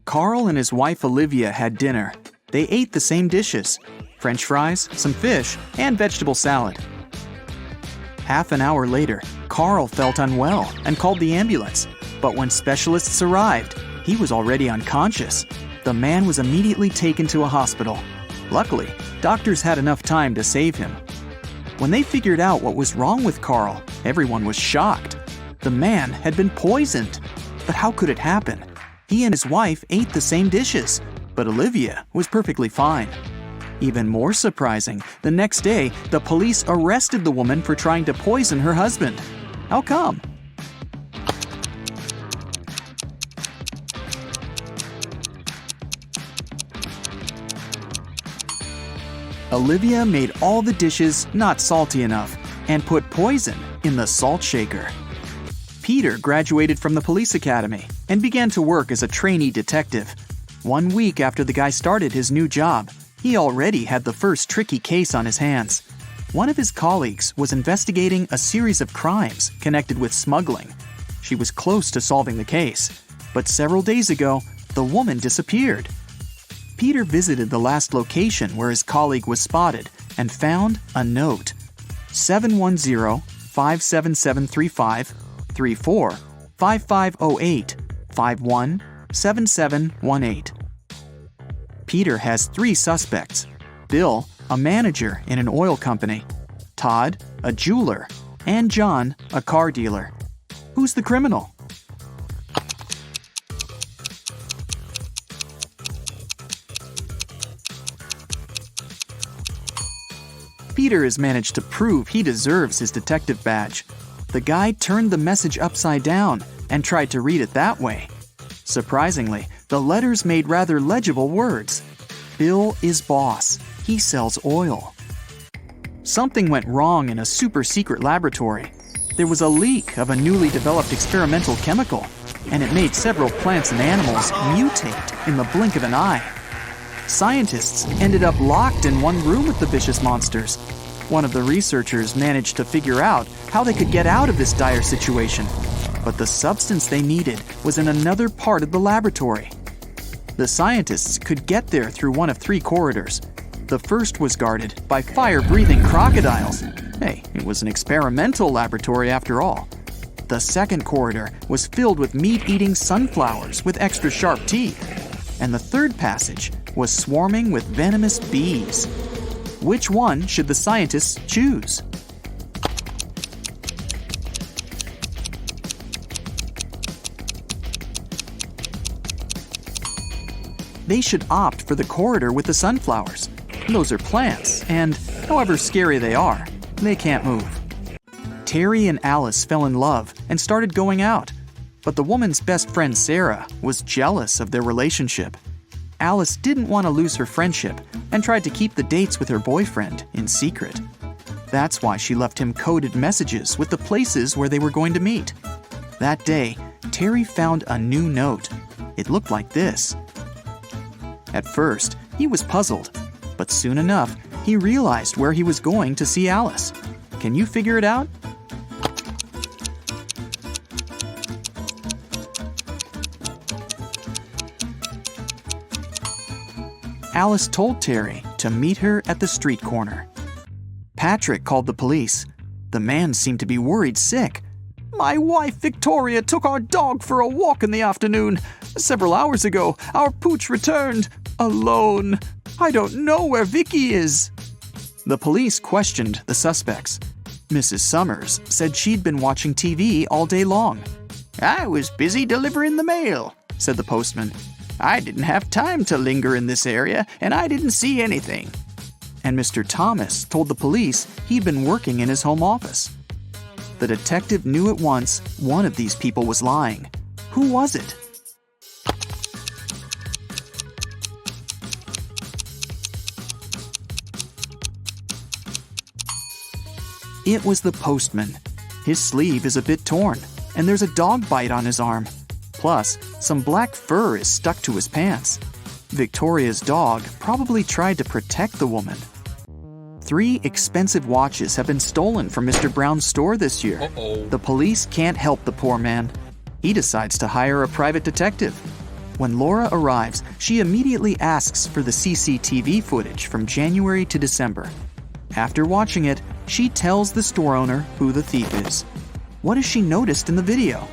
Carl and his wife Olivia had dinner. They ate the same dishes: French fries, some fish, and vegetable salad. Half an hour later, Carl felt unwell and called the ambulance. But when specialists arrived, he was already unconscious. The man was immediately taken to a hospital. Luckily, doctors had enough time to save him. When they figured out what was wrong with Carl, everyone was shocked. The man had been poisoned. But how could it happen? He and his wife ate the same dishes, but Olivia was perfectly fine. Even more surprising, the next day, the police arrested the woman for trying to poison her husband. How come? Olivia made all the dishes not salty enough and put poison in the salt shaker. Peter graduated from the police academy and began to work as a trainee detective. 1 week after the guy started his new job, he already had the first tricky case on his hands. One of his colleagues was investigating a series of crimes connected with smuggling. She was close to solving the case, but several days ago, the woman disappeared. Peter visited the last location where his colleague was spotted and found a note: 710-57735, 34 5508 51 7718. Peter has 3 suspects: Bill, a manager in an oil company; Todd, a jeweler; and John, a car dealer. Who's the criminal? Peter has managed to prove he deserves his detective badge. The guy turned the message upside down and tried to read it that way. Surprisingly, the letters made rather legible words. Bill is boss. He sells oil. Something went wrong in a super-secret laboratory. There was a leak of a newly developed experimental chemical, and it made several plants and animals mutate in the blink of an eye. Scientists ended up locked in one room with the vicious monsters. One of the researchers managed to figure out how they could get out of this dire situation, but the substance they needed was in another part of the laboratory. The scientists could get there through one of 3 corridors. The first was guarded by fire-breathing crocodiles. Hey, it was an experimental laboratory after all. The second corridor was filled with meat-eating sunflowers with extra sharp teeth. And the third passage was swarming with venomous bees. Which one should the scientists choose? They should opt for the corridor with the sunflowers. Those are plants, and however scary they are, they can't move. Terry and Alice fell in love and started going out, but the woman's best friend Sarah was jealous of their relationship. Alice didn't want to lose her friendship and tried to keep the dates with her boyfriend in secret. That's why she left him coded messages with the places where they were going to meet. That day, Terry found a new note. It looked like this. At first, he was puzzled, but soon enough, he realized where he was going to see Alice. Can you figure it out? Alice told Terry to meet her at the street corner. Patrick called the police. The man seemed to be worried sick. "My wife Victoria took our dog for a walk in the afternoon. Several hours ago, our pooch returned alone. I don't know where Vicky is." The police questioned the suspects. Mrs. Summers said she'd been watching TV all day long. "I was busy delivering the mail," said the postman. "I didn't have time to linger in this area, and I didn't see anything." And Mr. Thomas told the police he'd been working in his home office. The detective knew at once one of these people was lying. Who was it? It was the postman. His sleeve is a bit torn, and there's a dog bite on his arm. Plus, some black fur is stuck to his pants. Victoria's dog probably tried to protect the woman. 3 expensive watches have been stolen from Mr. Brown's store this year. The police can't help the poor man. He decides to hire a private detective. When Laura arrives, she immediately asks for the CCTV footage from January to December. After watching it, she tells the store owner who the thief is. What has she noticed in the video?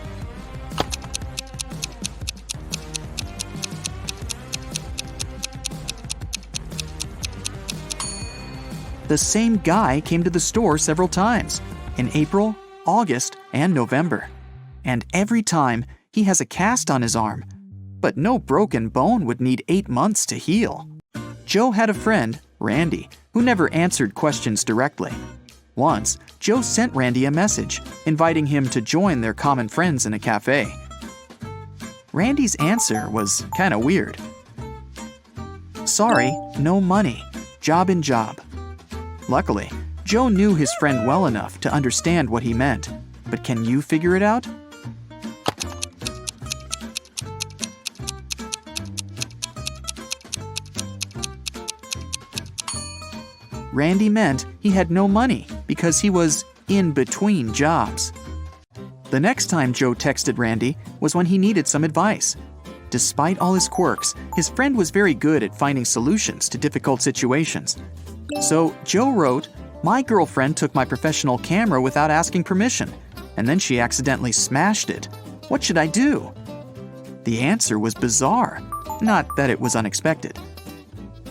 The same guy came to the store several times, in April, August, and November. And every time, he has a cast on his arm. But no broken bone would need 8 months to heal. Joe had a friend, Randy, who never answered questions directly. Once, Joe sent Randy a message, inviting him to join their common friends in a cafe. Randy's answer was kinda weird. Sorry, no money. Job in job. Luckily, Joe knew his friend well enough to understand what he meant. But can you figure it out? Randy meant he had no money because he was in between jobs. The next time Joe texted Randy was when he needed some advice. Despite all his quirks, his friend was very good at finding solutions to difficult situations. So Joe wrote, "My girlfriend took my professional camera without asking permission, and then she accidentally smashed it. What should I do?" The answer was bizarre, not that it was unexpected.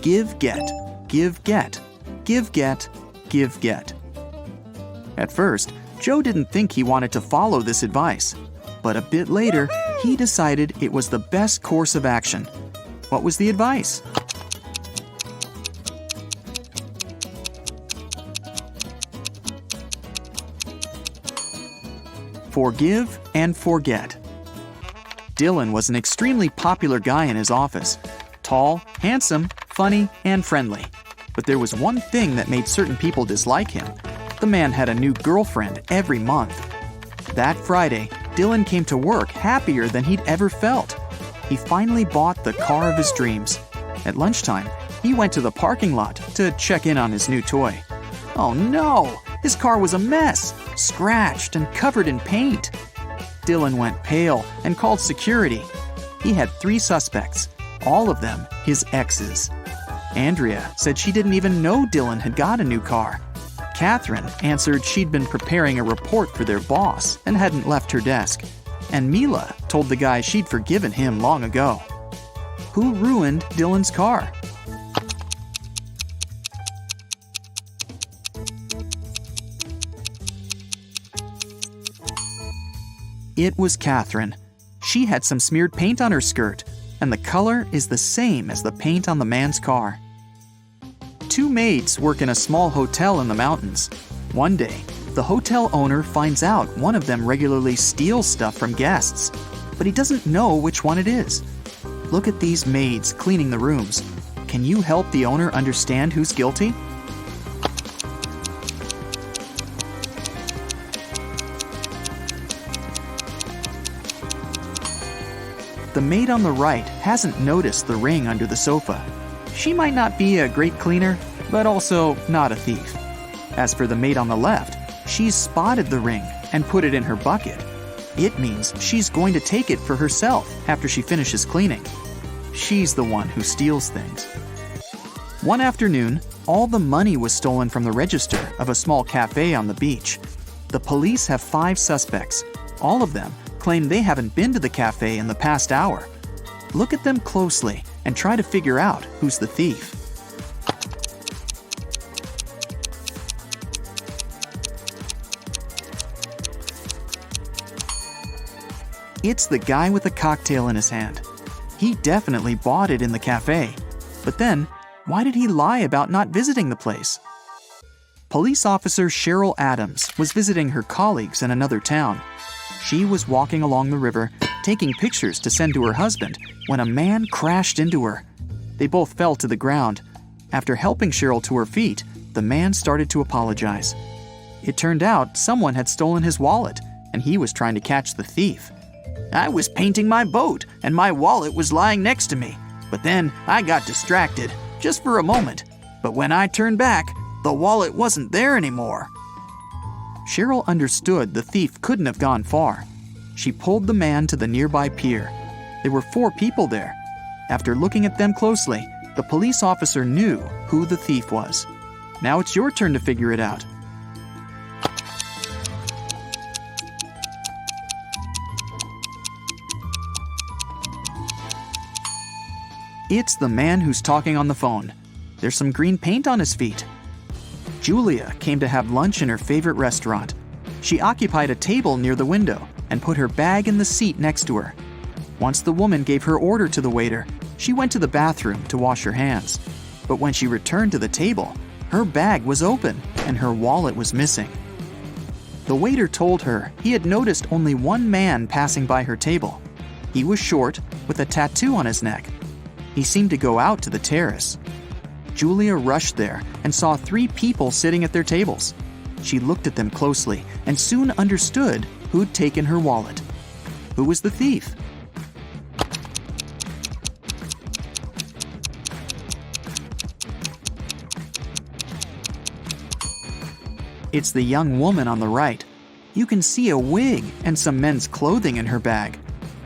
Give, get, give, get. Give, get, give, get. At first, Joe didn't think he wanted to follow this advice, but a bit later, he decided it was the best course of action. What was the advice? Forgive and forget. Dylan was an extremely popular guy in his office. Tall, handsome, funny, and friendly. But there was one thing that made certain people dislike him. The man had a new girlfriend every month. That Friday, Dylan came to work happier than he'd ever felt. He finally bought the car of his dreams. At lunchtime, he went to the parking lot to check in on his new toy. Oh no! His car was a mess, scratched and covered in paint. Dylan went pale and called security. He had 3 suspects, all of them his exes. Andrea said she didn't even know Dylan had got a new car. Catherine answered she'd been preparing a report for their boss and hadn't left her desk. And Mila told the guy she'd forgiven him long ago. Who ruined Dylan's car? It was Catherine. She had some smeared paint on her skirt, and the color is the same as the paint on the man's car. 2 maids work in a small hotel in the mountains. One day, the hotel owner finds out one of them regularly steals stuff from guests, but he doesn't know which one it is. Look at these maids cleaning the rooms. Can you help the owner understand who's guilty? The maid on the right hasn't noticed the ring under the sofa. She might not be a great cleaner, but also not a thief. As for the maid on the left, she's spotted the ring and put it in her bucket. It means she's going to take it for herself after she finishes cleaning. She's the one who steals things. One afternoon, all the money was stolen from the register of a small cafe on the beach. The police have 5 suspects. All of them claim they haven't been to the cafe in the past hour. Look at them closely and try to figure out who's the thief. It's the guy with the cocktail in his hand. He definitely bought it in the cafe. But then, why did he lie about not visiting the place? Police officer Cheryl Adams was visiting her colleagues in another town. She was walking along the river, taking pictures to send to her husband, when a man crashed into her. They both fell to the ground. After helping Cheryl to her feet, the man started to apologize. It turned out someone had stolen his wallet, and he was trying to catch the thief. "I was painting my boat, and my wallet was lying next to me. But then I got distracted, just for a moment. But when I turned back, the wallet wasn't there anymore." Cheryl understood the thief couldn't have gone far. She pulled the man to the nearby pier. There were 4 people there. After looking at them closely, the police officer knew who the thief was. Now it's your turn to figure it out. It's the man who's talking on the phone. There's some green paint on his feet. Julia came to have lunch in her favorite restaurant. She occupied a table near the window and put her bag in the seat next to her. Once the woman gave her order to the waiter, she went to the bathroom to wash her hands. But when she returned to the table, her bag was open and her wallet was missing. The waiter told her he had noticed only one man passing by her table. He was short, with a tattoo on his neck. He seemed to go out to the terrace. Julia rushed there and saw 3 people sitting at their tables. She looked at them closely and soon understood who'd taken her wallet. Who was the thief? It's the young woman on the right. You can see a wig and some men's clothing in her bag.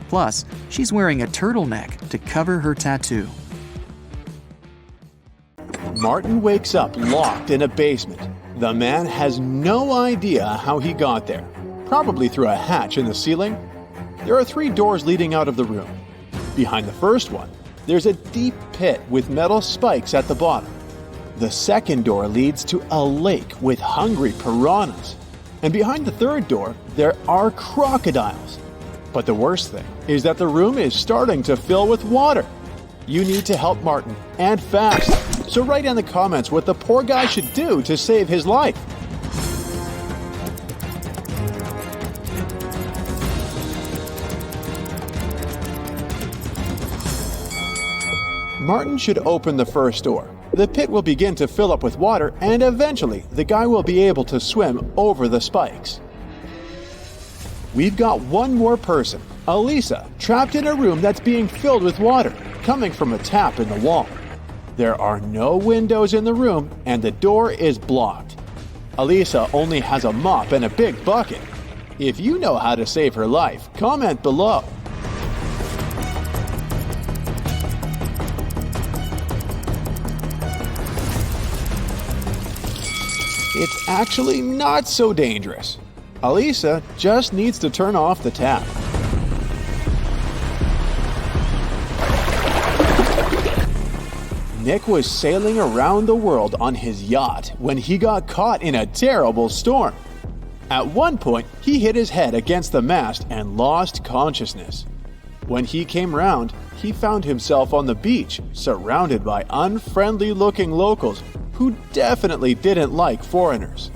Plus, she's wearing a turtleneck to cover her tattoo. Martin wakes up locked in a basement. The man has no idea how he got there. Probably through a hatch in the ceiling. There are 3 doors leading out of the room. Behind the first one, there's a deep pit with metal spikes at the bottom. The second door leads to a lake with hungry piranhas. And behind the third door, there are crocodiles. But the worst thing is that the room is starting to fill with water. You need to help Martin, and fast. So write in the comments what the poor guy should do to save his life. Martin should open the first door. The pit will begin to fill up with water, and eventually the guy will be able to swim over the spikes. We've got one more person, Elisa, trapped in a room that's being filled with water, coming from a tap in the wall. There are no windows in the room, and the door is blocked. Elisa only has a mop and a big bucket. If you know how to save her life, comment below. It's actually not so dangerous. Elisa just needs to turn off the tap. Nick was sailing around the world on his yacht when he got caught in a terrible storm. At one point, he hit his head against the mast and lost consciousness. When he came round, he found himself on the beach, surrounded by unfriendly-looking locals who definitely didn't like foreigners.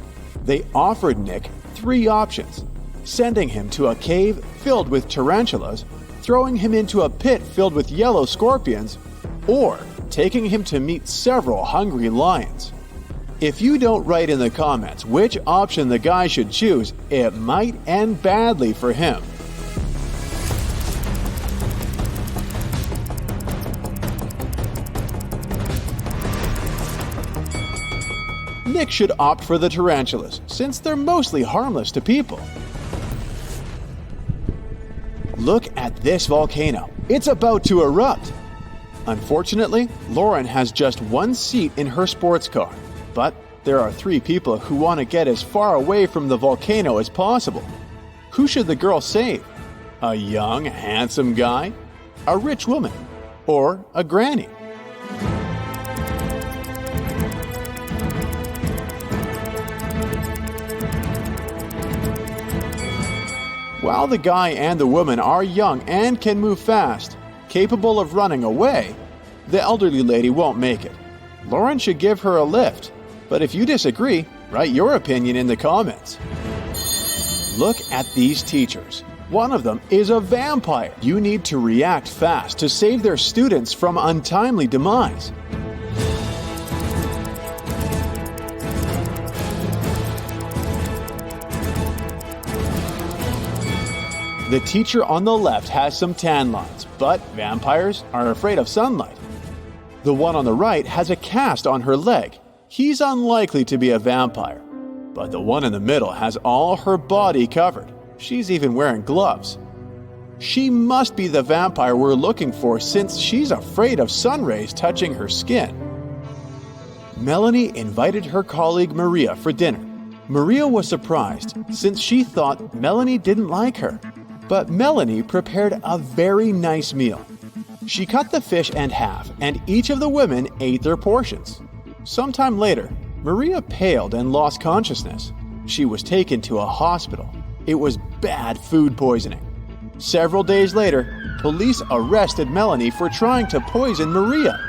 They offered Nick 3 options: sending him to a cave filled with tarantulas, throwing him into a pit filled with yellow scorpions, or taking him to meet several hungry lions. If you don't write in the comments which option the guy should choose, it might end badly for him. Nick should opt for the tarantulas, since they're mostly harmless to people. Look at this volcano. It's about to erupt. Unfortunately, Lauren has just 1 seat in her sports car, but there are 3 people who want to get as far away from the volcano as possible. Who should the girl save? A young, handsome guy? A rich woman? Or a granny? While the guy and the woman are young and can move fast, capable of running away, the elderly lady won't make it. Lauren should give her a lift, but if you disagree, write your opinion in the comments. Look at these teachers. One of them is a vampire. You need to react fast to save their students from untimely demise. The teacher on the left has some tan lines, but vampires are afraid of sunlight. The one on the right has a cast on her leg. He's unlikely to be a vampire. But the one in the middle has all her body covered. She's even wearing gloves. She must be the vampire we're looking for since she's afraid of sun rays touching her skin. Melanie invited her colleague Maria for dinner. Maria was surprised since she thought Melanie didn't like her. But Melanie prepared a very nice meal. She cut the fish in half and each of the women ate their portions. Sometime later, Maria paled and lost consciousness. She was taken to a hospital. It was bad food poisoning. Several days later, police arrested Melanie for trying to poison Maria.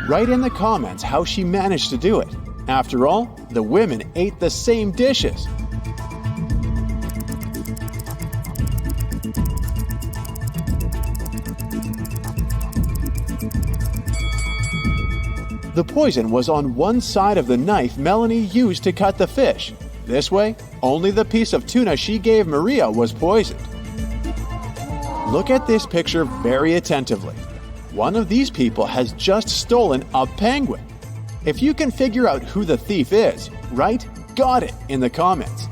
Write in the comments how she managed to do it. After all, the women ate the same dishes. The poison was on one side of the knife Melanie used to cut the fish. This way, only the piece of tuna she gave Maria was poisoned. Look at this picture very attentively. One of these people has just stolen a penguin. If you can figure out who the thief is, write "got it" in the comments.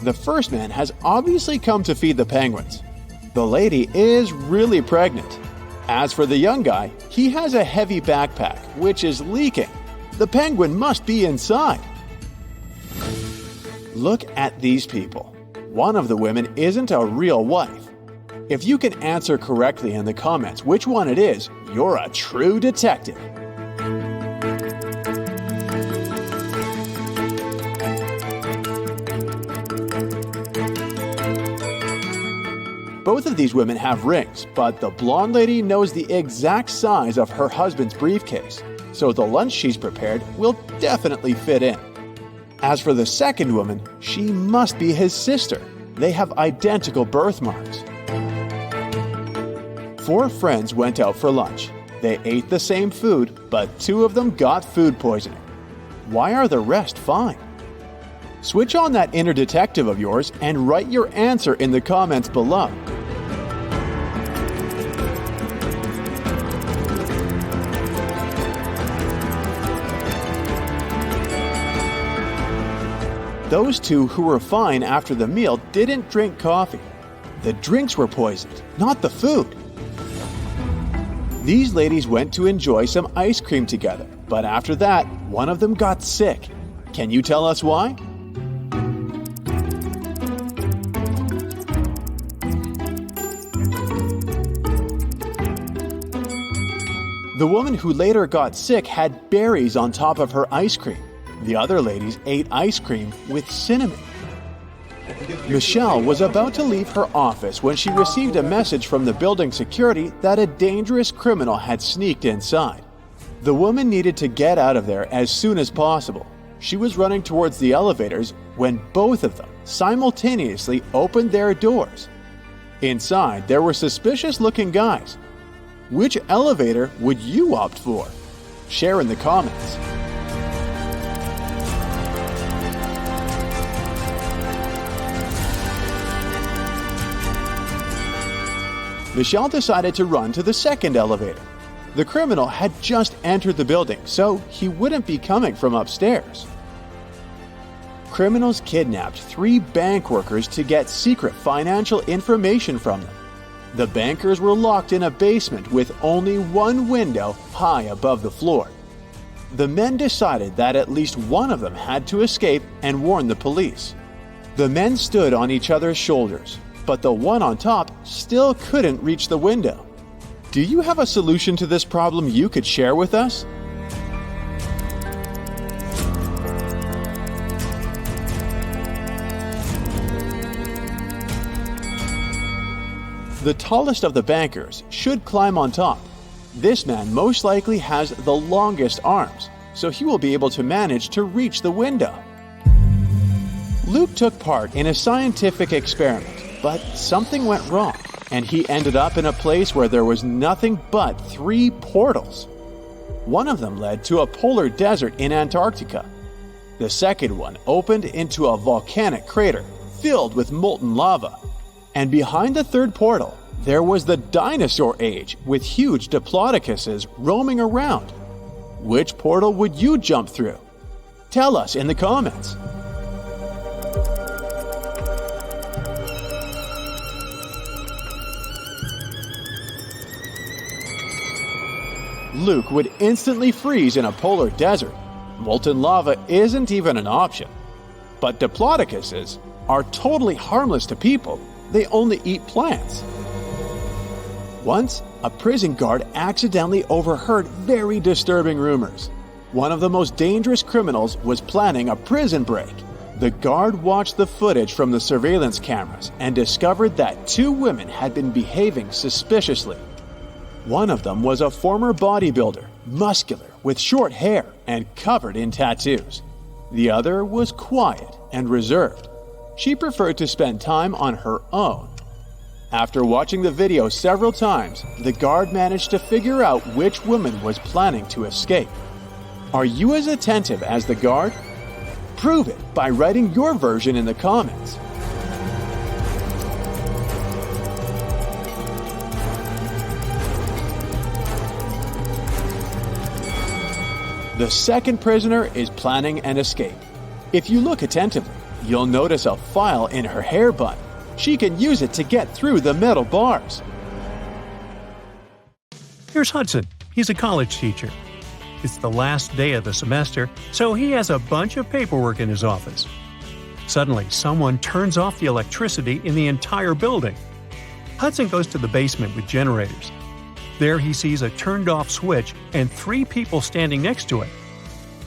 The first man has obviously come to feed the penguins. The lady is really pregnant. As for the young guy, he has a heavy backpack, which is leaking. The penguin must be inside. Look at these people. One of the women isn't a real wife. If you can answer correctly in the comments which one it is, you're a true detective. Both of these women have rings, but the blonde lady knows the exact size of her husband's briefcase, so the lunch she's prepared will definitely fit in. As for the second woman, she must be his sister. They have identical birthmarks. 4 friends went out for lunch. They ate the same food, but 2 of them got food poisoning. Why are the rest fine? Switch on that inner detective of yours and write your answer in the comments below. Those 2 who were fine after the meal didn't drink coffee. The drinks were poisoned, not the food. These ladies went to enjoy some ice cream together, but after that, one of them got sick. Can you tell us why? The woman who later got sick had berries on top of her ice cream. The other ladies ate ice cream with cinnamon. Michelle was about to leave her office when she received a message from the building security that a dangerous criminal had sneaked inside. The woman needed to get out of there as soon as possible. She was running towards the elevators when both of them simultaneously opened their doors. Inside, there were suspicious-looking guys. Which elevator would you opt for? Share in the comments. Michelle decided to run to the second elevator. The criminal had just entered the building, so he wouldn't be coming from upstairs. Criminals kidnapped 3 bank workers to get secret financial information from them. The bankers were locked in a basement with only one window high above the floor. The men decided that at least one of them had to escape and warn the police. The men stood on each other's shoulders, but the one on top still couldn't reach the window. Do you have a solution to this problem you could share with us? The tallest of the bankers should climb on top. This man most likely has the longest arms, so he will be able to manage to reach the window. Luke took part in a scientific experiment, but something went wrong, and he ended up in a place where there was nothing but 3 portals. One of them led to a polar desert in Antarctica. The second one opened into a volcanic crater filled with molten lava. And behind the third portal, there was the dinosaur age with huge diplodocuses roaming around. Which portal would you jump through? Tell us in the comments. Luke would instantly freeze in a polar desert. Molten lava isn't even an option. But Diplodocuses are totally harmless to people. They only eat plants. Once, a prison guard accidentally overheard very disturbing rumors. One of the most dangerous criminals was planning a prison break. The guard watched the footage from the surveillance cameras and discovered that 2 women had been behaving suspiciously. One of them was a former bodybuilder, muscular, with short hair and covered in tattoos. The other was quiet and reserved. She preferred to spend time on her own. After watching the video several times, the guard managed to figure out which woman was planning to escape. Are you as attentive as the guard? Prove it by writing your version in the comments. The second prisoner is planning an escape. If you look attentively, you'll notice a file in her hair bun. She can use it to get through the metal bars. Here's Hudson. He's a college teacher. It's the last day of the semester, so he has a bunch of paperwork in his office. Suddenly, someone turns off the electricity in the entire building. Hudson goes to the basement with generators. There he sees a turned-off switch and 3 people standing next to it.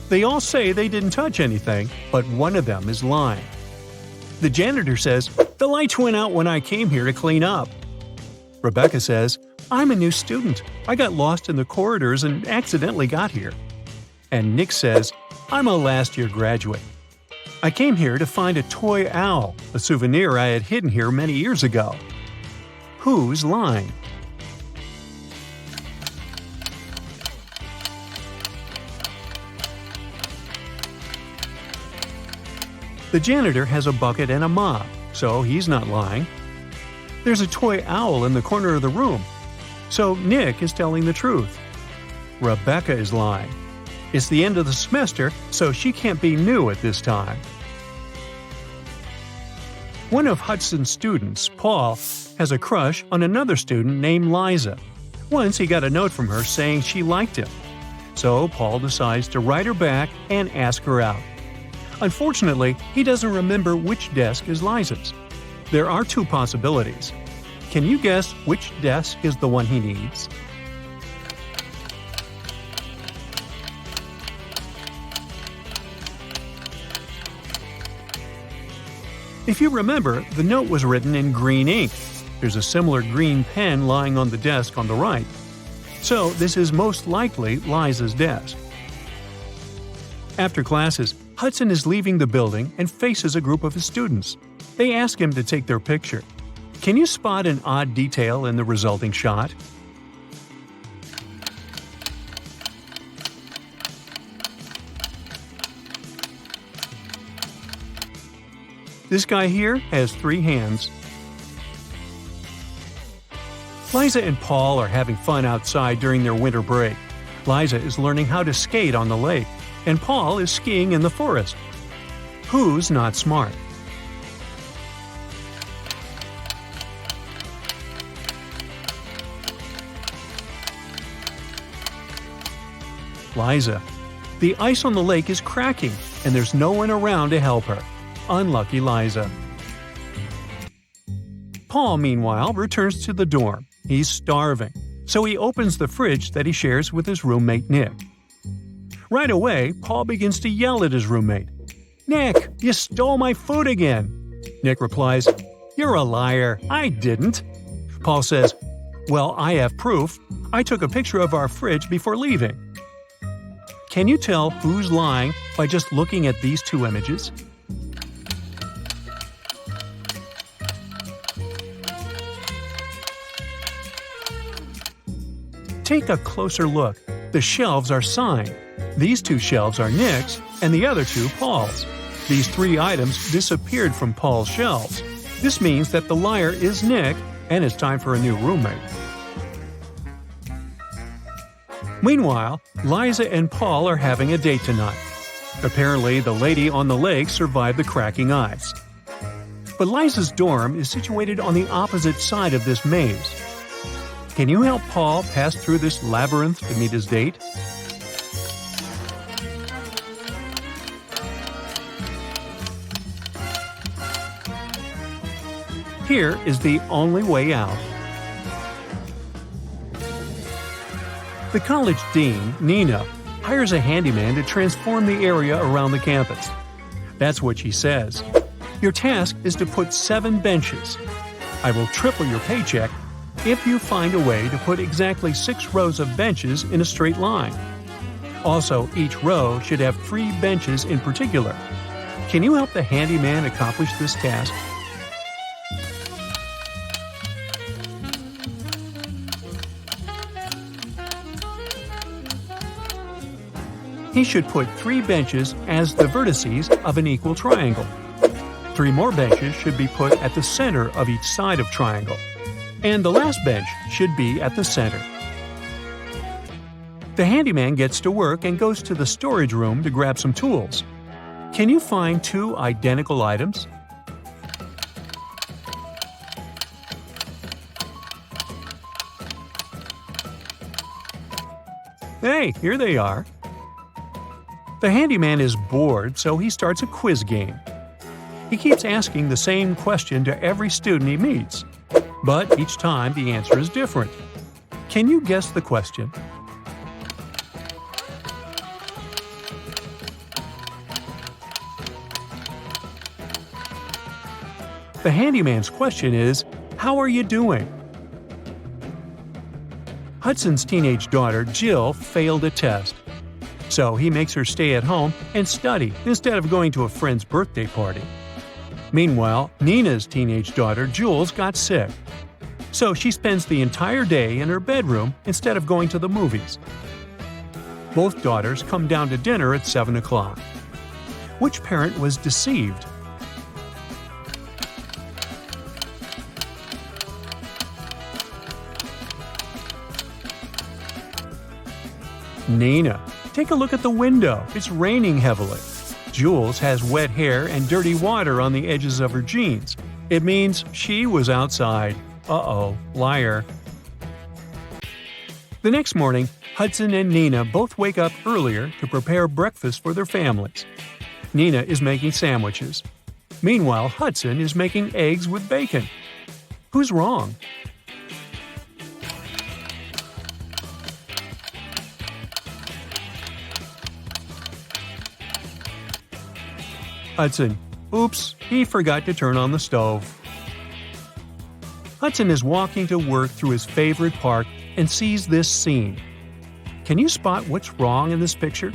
They all say they didn't touch anything, but one of them is lying. The janitor says, "The lights went out when I came here to clean up." Rebecca says, "I'm a new student. I got lost in the corridors and accidentally got here." And Nick says, "I'm a last-year graduate. I came here to find a toy owl, a souvenir I had hidden here many years ago." Who's lying? The janitor has a bucket and a mop, so he's not lying. There's a toy owl in the corner of the room, so Nick is telling the truth. Rebecca is lying. It's the end of the semester, so she can't be new at this time. One of Hudson's students, Paul, has a crush on another student named Liza. Once he got a note from her saying she liked him. So Paul decides to write her back and ask her out. Unfortunately, he doesn't remember which desk is Liza's. There are 2 possibilities. Can you guess which desk is the one he needs? If you remember, the note was written in green ink. There's a similar green pen lying on the desk on the right. So this is most likely Liza's desk. After classes, Hudson is leaving the building and faces a group of his students. They ask him to take their picture. Can you spot an odd detail in the resulting shot? This guy here has 3 hands. Liza and Paul are having fun outside during their winter break. Liza is learning how to skate on the lake, and Paul is skiing in the forest. Who's not smart? Liza. The ice on the lake is cracking, and there's no one around to help her. Unlucky Liza. Paul, meanwhile, returns to the dorm. He's starving, so he opens the fridge that he shares with his roommate Nick. Right away, Paul begins to yell at his roommate. "Nick, you stole my food again!" Nick replies, "You're a liar. I didn't." Paul says, "Well, I have proof. I took a picture of our fridge before leaving." Can you tell who's lying by just looking at these 2 images? Take a closer look. The shelves are signed. These 2 shelves are Nick's, and the other 2 Paul's. These 3 items disappeared from Paul's shelves. This means that the liar is Nick, and it's time for a new roommate. Meanwhile, Liza and Paul are having a date tonight. Apparently, the lady on the lake survived the cracking ice. But Liza's dorm is situated on the opposite side of this maze. Can you help Paul pass through this labyrinth to meet his date? Here is the only way out. The college dean, Nina, hires a handyman to transform the area around the campus. That's what she says. Your task is to put 7 benches. I will triple your paycheck if you find a way to put exactly 6 rows of benches in a straight line. Also, each row should have 3 benches in particular. Can you help the handyman accomplish this task? He should put 3 benches as the vertices of an equal triangle. 3 more benches should be put at the center of each side of triangle. And the last bench should be at the center. The handyman gets to work and goes to the storage room to grab some tools. Can you find 2 identical items? Hey, here they are. The handyman is bored, so he starts a quiz game. He keeps asking the same question to every student he meets, but each time the answer is different. Can you guess the question? The handyman's question is, "How are you doing?" Hudson's teenage daughter, Jill, failed a test. So he makes her stay at home and study instead of going to a friend's birthday party. Meanwhile, Nina's teenage daughter, Jules, got sick. So she spends the entire day in her bedroom instead of going to the movies. Both daughters come down to dinner at 7 o'clock. Which parent was deceived? Nina. Take a look at the window. It's raining heavily. Jules has wet hair and dirty water on the edges of her jeans. It means she was outside. Uh-oh, liar. The next morning, Hudson and Nina both wake up earlier to prepare breakfast for their families. Nina is making sandwiches. Meanwhile, Hudson is making eggs with bacon. Who's wrong? Hudson. Oops, he forgot to turn on the stove. Hudson is walking to work through his favorite park and sees this scene. Can you spot what's wrong in this picture?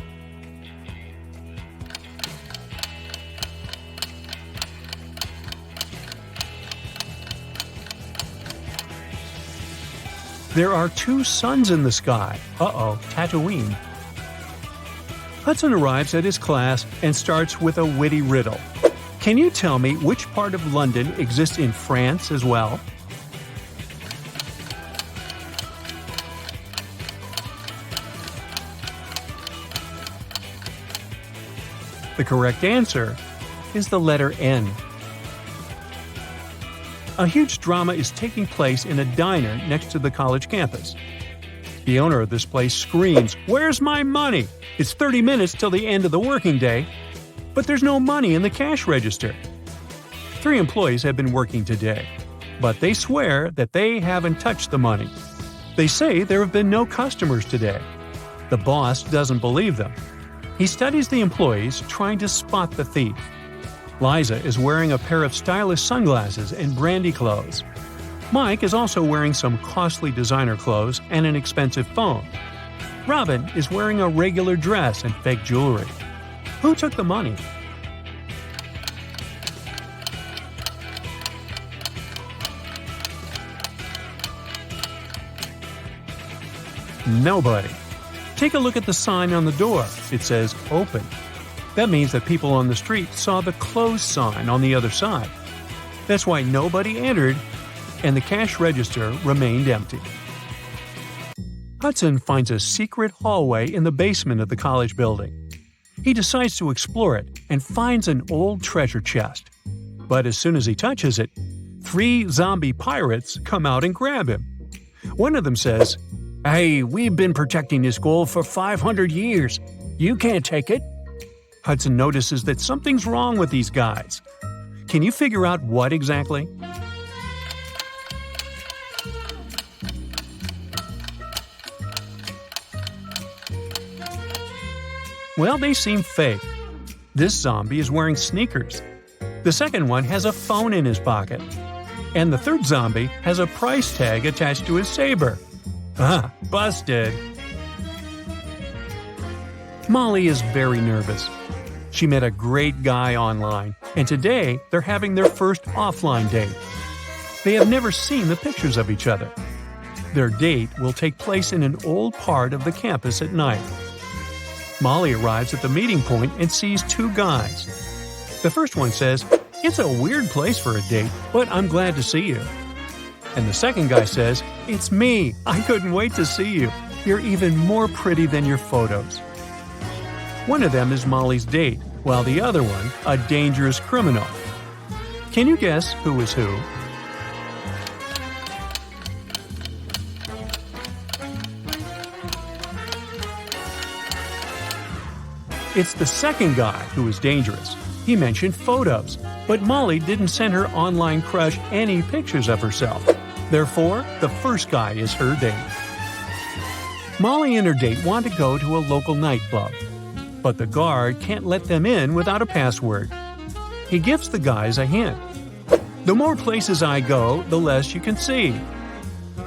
There are 2 suns in the sky. Uh-oh, Tatooine. Hudson arrives at his class and starts with a witty riddle. Can you tell me which part of London exists in France as well? The correct answer is the letter N. A huge drama is taking place in a diner next to the college campus. The owner of this place screams, "Where's my money? It's 30 minutes till the end of the working day." But there's no money in the cash register. 3 employees have been working today, but they swear that they haven't touched the money. They say there have been no customers today. The boss doesn't believe them. He studies the employees, trying to spot the thief. Liza is wearing a pair of stylish sunglasses and brandy clothes. Mike is also wearing some costly designer clothes and an expensive phone. Robin is wearing a regular dress and fake jewelry. Who took the money? Nobody. Take a look at the sign on the door. It says open. That means that people on the street saw the closed sign on the other side. That's why nobody entered and the cash register remained empty. Hudson finds a secret hallway in the basement of the college building. He decides to explore it and finds an old treasure chest. But as soon as he touches it, 3 zombie pirates come out and grab him. One of them says, "Hey, we've been protecting this gold for 500 years. You can't take it." Hudson notices that something's wrong with these guys. Can you figure out what exactly? Well, they seem fake. This zombie is wearing sneakers. The second one has a phone in his pocket. And the third zombie has a price tag attached to his saber. Ah, busted! Molly is very nervous. She met a great guy online, and today they're having their first offline date. They have never seen the pictures of each other. Their date will take place in an old part of the campus at night. Molly arrives at the meeting point and sees 2 guys. The first one says, "It's a weird place for a date, but I'm glad to see you." And the second guy says, "It's me. I couldn't wait to see you. You're even more pretty than your photos." One of them is Molly's date, while the other one, a dangerous criminal. Can you guess who is who? It's the second guy who is dangerous. He mentioned photos, but Molly didn't send her online crush any pictures of herself. Therefore, the first guy is her date. Molly and her date want to go to a local nightclub, but the guard can't let them in without a password. He gives the guys a hint. "The more places I go, the less you can see.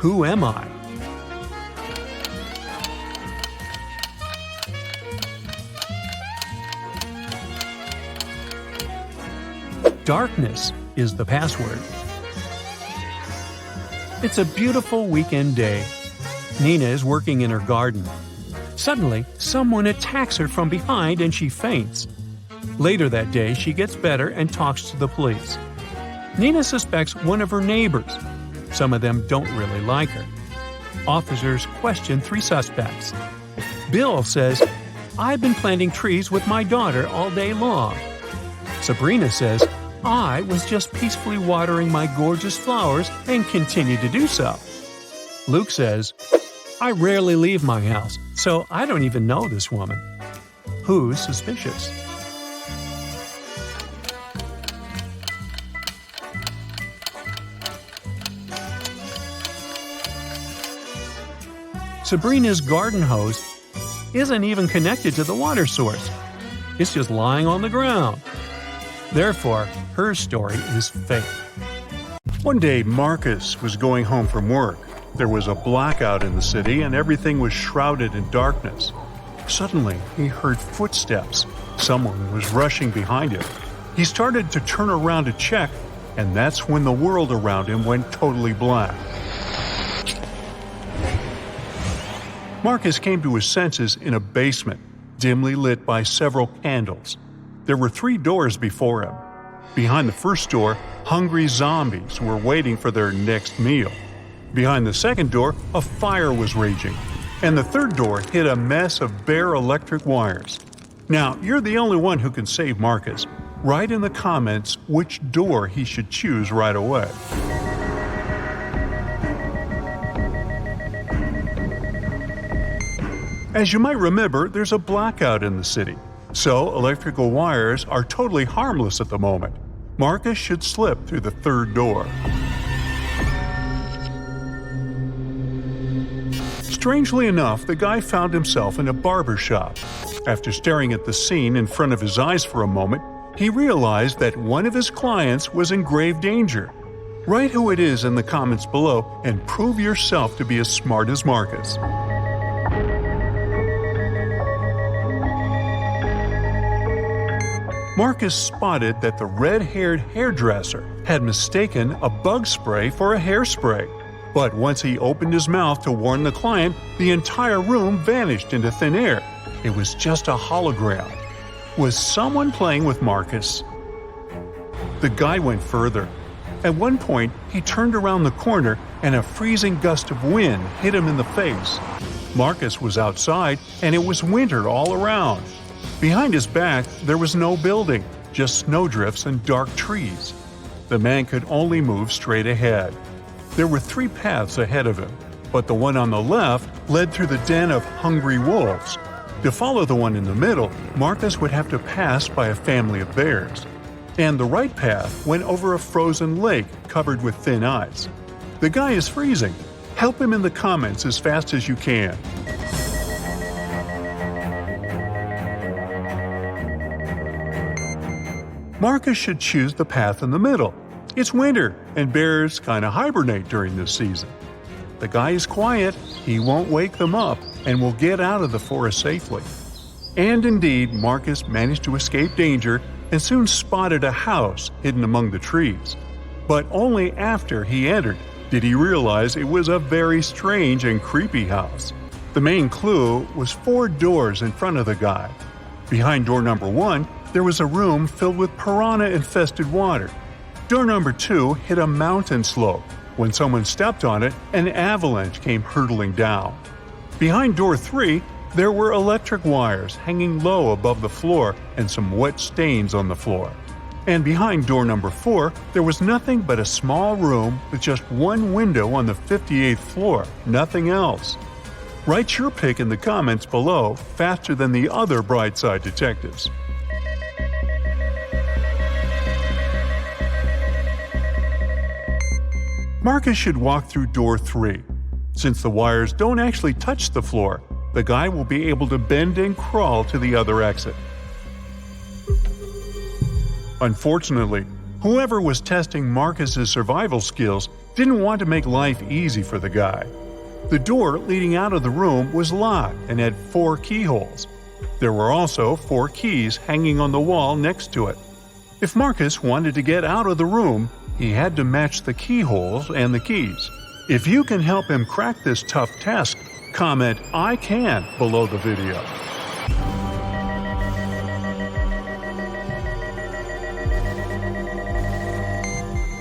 Who am I?" Darkness is the password. It's a beautiful weekend day. Nina is working in her garden. Suddenly, someone attacks her from behind and she faints. Later that day, she gets better and talks to the police. Nina suspects one of her neighbors. Some of them don't really like her. Officers question 3 suspects. Bill says, "I've been planting trees with my daughter all day long." Sabrina says, "I was just peacefully watering my gorgeous flowers and continue to do so." Luke says, "I rarely leave my house, so I don't even know this woman." Who's suspicious? Sabrina's garden hose isn't even connected to the water source. It's just lying on the ground. Therefore, her story is fake. One day, Marcus was going home from work. There was a blackout in the city and everything was shrouded in darkness. Suddenly, he heard footsteps. Someone was rushing behind him. He started to turn around to check, and that's when the world around him went totally black. Marcus came to his senses in a basement, dimly lit by several candles. There were 3 doors before him. Behind the first door, hungry zombies were waiting for their next meal. Behind the second door, a fire was raging. And the third door hid a mess of bare electric wires. Now, you're the only one who can save Marcus. Write in the comments which door he should choose right away. As you might remember, there's a blackout in the city. So, electrical wires are totally harmless at the moment. Marcus should slip through the third door. Strangely enough, the guy found himself in a barber shop. After staring at the scene in front of his eyes for a moment, he realized that one of his clients was in grave danger. Write who it is in the comments below and prove yourself to be as smart as Marcus. Marcus spotted that the red-haired hairdresser had mistaken a bug spray for a hairspray. But once he opened his mouth to warn the client, the entire room vanished into thin air. It was just a hologram. Was someone playing with Marcus? The guy went further. At one point, he turned around the corner and a freezing gust of wind hit him in the face. Marcus was outside, and it was winter all around. Behind his back, there was no building, just snowdrifts and dark trees. The man could only move straight ahead. There were 3 paths ahead of him, but the one on the left led through the den of hungry wolves. To follow the one in the middle, Marcus would have to pass by a family of bears. And the right path went over a frozen lake covered with thin ice. The guy is freezing. Help him in the comments as fast as you can. Marcus should choose the path in the middle. It's winter, and bears kind of hibernate during this season. The guy is quiet, he won't wake them up, and will get out of the forest safely. And indeed, Marcus managed to escape danger and soon spotted a house hidden among the trees. But only after he entered did he realize it was a very strange and creepy house. The main clue was 4 doors in front of the guy. Behind door number 1, there was a room filled with piranha-infested water. Door number 2 hit a mountain slope. When someone stepped on it, an avalanche came hurtling down. Behind door 3, there were electric wires hanging low above the floor and some wet stains on the floor. And behind door number 4, there was nothing but a small room with just 1 window on the 58th floor, nothing else. Write your pick in the comments below faster than the other Brightside detectives. Marcus should walk through door 3. Since the wires don't actually touch the floor, the guy will be able to bend and crawl to the other exit. Unfortunately, whoever was testing Marcus's survival skills didn't want to make life easy for the guy. The door leading out of the room was locked and had 4 keyholes. There were also 4 keys hanging on the wall next to it. If Marcus wanted to get out of the room, he had to match the keyholes and the keys. If you can help him crack this tough task, comment "I can" below the video.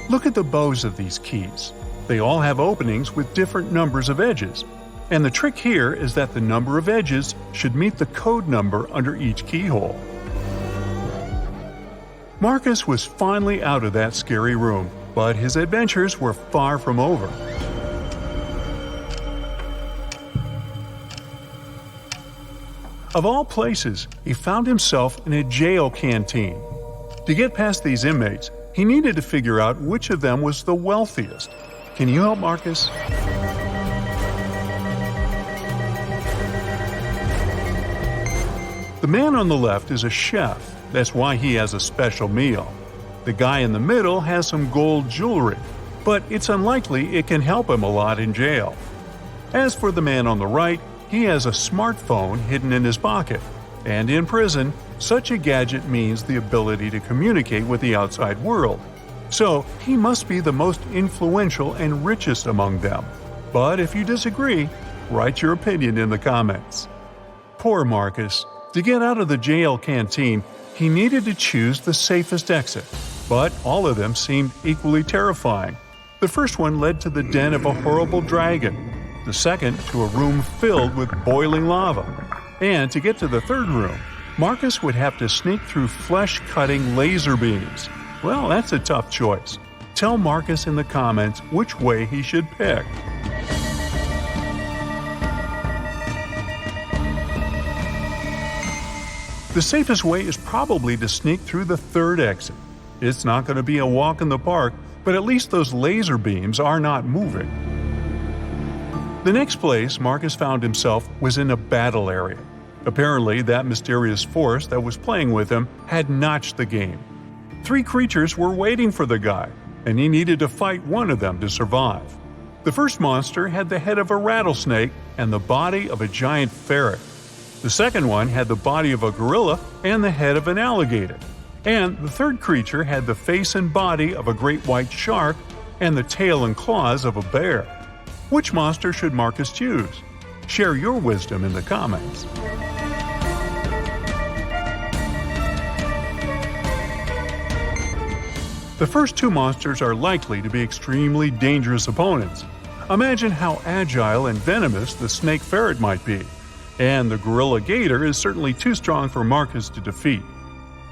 Look at the bows of these keys. They all have openings with different numbers of edges. And the trick here is that the number of edges should meet the code number under each keyhole. Marcus was finally out of that scary room, but his adventures were far from over. Of all places, he found himself in a jail canteen. To get past these inmates, he needed to figure out which of them was the wealthiest. Can you help Marcus? The man on the left is a chef. That's why he has a special meal. The guy in the middle has some gold jewelry, but it's unlikely it can help him a lot in jail. As for the man on the right, he has a smartphone hidden in his pocket. And in prison, such a gadget means the ability to communicate with the outside world. So he must be the most influential and richest among them. But if you disagree, write your opinion in the comments. Poor Marcus. To get out of the jail canteen, he needed to choose the safest exit. But all of them seemed equally terrifying. The first one led to the den of a horrible dragon. The second to a room filled with boiling lava. And to get to the third room, Marcus would have to sneak through flesh-cutting laser beams. Well, that's a tough choice. Tell Marcus in the comments which way he should pick. The safest way is probably to sneak through the third exit. It's not going to be a walk in the park, but at least those laser beams are not moving. The next place Marcus found himself was in a battle area. Apparently, that mysterious force that was playing with him had notched the game. 3 creatures were waiting for the guy, and he needed to fight one of them to survive. The first monster had the head of a rattlesnake and the body of a giant ferret. The second one had the body of a gorilla and the head of an alligator. And the third creature had the face and body of a great white shark and the tail and claws of a bear. Which monster should Marcus choose? Share your wisdom in the comments. The first 2 monsters are likely to be extremely dangerous opponents. Imagine how agile and venomous the snake ferret might be. And the gorilla gator is certainly too strong for Marcus to defeat.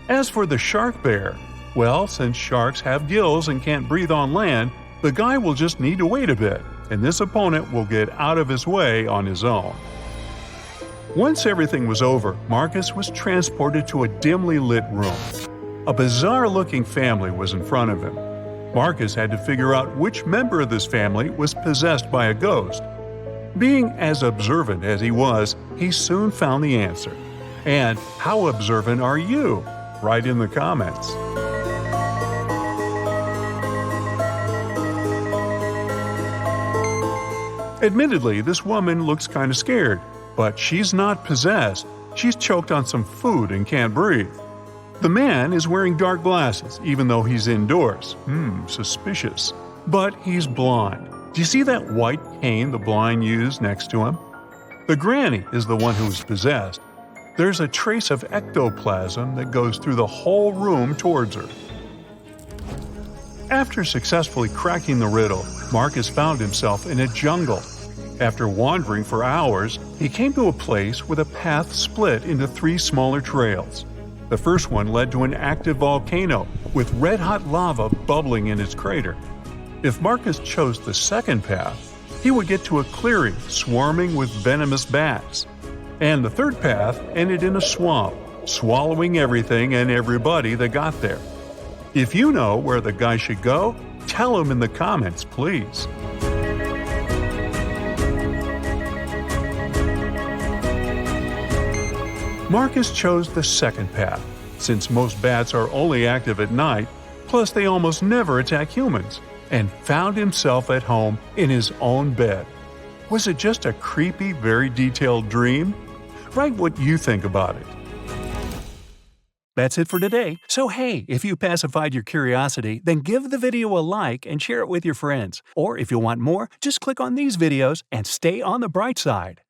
As for the shark bear, well, since sharks have gills and can't breathe on land, the guy will just need to wait a bit, and this opponent will get out of his way on his own. Once everything was over, Marcus was transported to a dimly lit room. A bizarre-looking family was in front of him. Marcus had to figure out which member of this family was possessed by a ghost. Being as observant as he was, he soon found the answer. And how observant are you? Write in the comments. Admittedly, this woman looks kind of scared, but she's not possessed. She's choked on some food and can't breathe. The man is wearing dark glasses, even though he's indoors. Suspicious. But he's blind. Do you see that white cane the blind use next to him? The granny is the one who is possessed. There's a trace of ectoplasm that goes through the whole room towards her. After successfully cracking the riddle, Marcus found himself in a jungle. After wandering for hours, he came to a place where the path split into 3 smaller trails. The first one led to an active volcano with red-hot lava bubbling in its crater. If Marcus chose the second path, he would get to a clearing swarming with venomous bats. And the third path ended in a swamp, swallowing everything and everybody that got there. If you know where the guy should go, tell him in the comments, please. Marcus chose the second path, since most bats are only active at night, plus they almost never attack humans, and found himself at home in his own bed. Was it just a creepy, very detailed dream? Write what you think about it. That's it for today. So hey, if you pacified your curiosity, then give the video a like and share it with your friends. Or if you want more, just click on these videos and stay on the bright side.